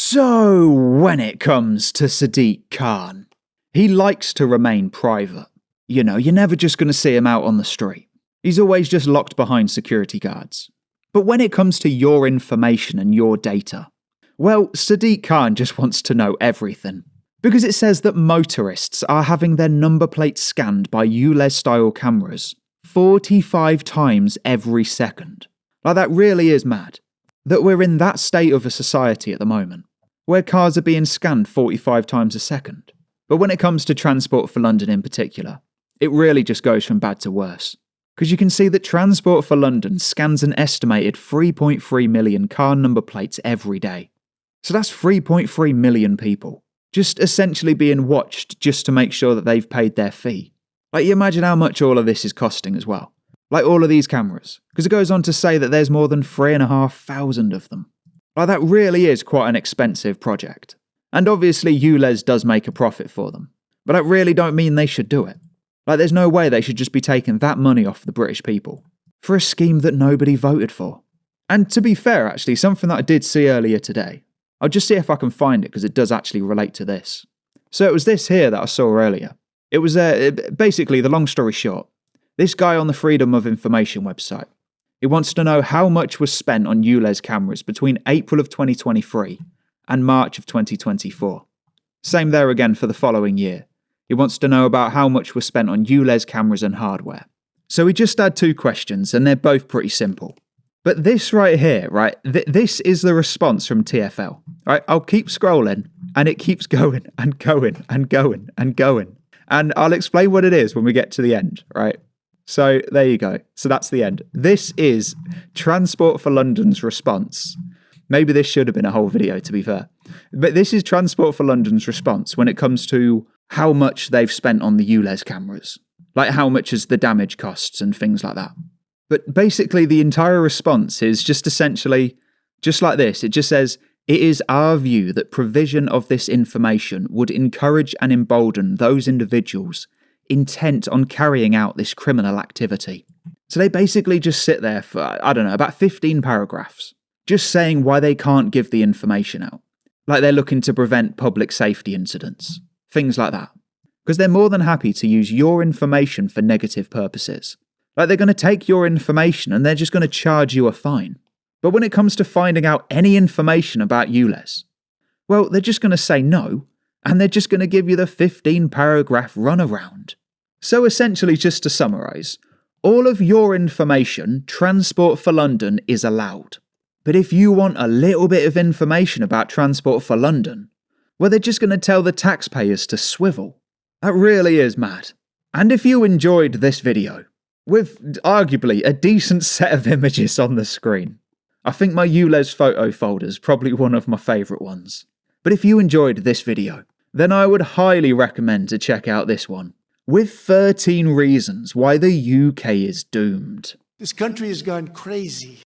So, when it comes to Sadiq Khan, he likes to remain private. You know, you're never just going to see him out on the street. He's always just locked behind security guards. But when it comes to your information and your data, well, Sadiq Khan just wants to know everything. Because it says that motorists are having their number plates scanned by ULEZ-style cameras 45 times every second. Like, that really is mad. That we're in that state of a society at the moment, where cars are being scanned 45 times a second. But when it comes to Transport for London in particular, it really just goes from bad to worse. Because you can see that Transport for London scans an estimated 3.3 million car number plates every day. So that's 3.3 million people, just essentially being watched just to make sure that they've paid their fee. Like, you imagine how much all of this is costing as well. Like, all of these cameras. Because it goes on to say that there's more than 3,500 of them. Like, that really is quite an expensive project. And obviously ULEZ does make a profit for them. But that really don't mean they should do it. Like, there's no way they should just be taking that money off the British people for a scheme that nobody voted for. And to be fair, actually, something that I did see earlier today, I'll just see if I can find it because it does actually relate to this. So it was this here that I saw earlier. It was basically, the long story short, this guy on the Freedom of Information website, he wants to know how much was spent on ULEZ cameras between April of 2023 and March of 2024. Same there again for the following year. He wants to know about how much was spent on ULEZ cameras and hardware. So he just had two questions, and they're both pretty simple. But this right here, right, this is the response from TfL. Right, I'll keep scrolling, and it keeps going and going and going and going. And I'll explain what it is when we get to the end, right? So there you go. So that's the end. This is Transport for London's response. Maybe this should have been a whole video, to be fair. But this is Transport for London's response when it comes to how much they've spent on the ULEZ cameras. Like, how much is the damage costs and things like that. But basically the entire response is just essentially just like this. It just says, "It is our view that provision of this information would encourage and embolden those individuals intent on carrying out this criminal activity." So they basically just sit there for, I don't know, about 15 paragraphs, just saying why they can't give the information out. Like, they're looking to prevent public safety incidents. Things like that. Because they're more than happy to use your information for negative purposes. Like, they're going to take your information and they're just going to charge you a fine. But when it comes to finding out any information about ULEZ, well, they're just going to say no, and they're just going to give you the 15-paragraph runaround. So essentially, just to summarise, all of your information, Transport for London, is allowed. But if you want a little bit of information about Transport for London, well, they're just going to tell the taxpayers to swivel. That really is mad. And if you enjoyed this video, with arguably a decent set of images on the screen, I think my ULEZ photo folder is probably one of my favourite ones. But if you enjoyed this video, then I would highly recommend to check out this one, with 13 reasons why the UK is doomed. This country has gone crazy.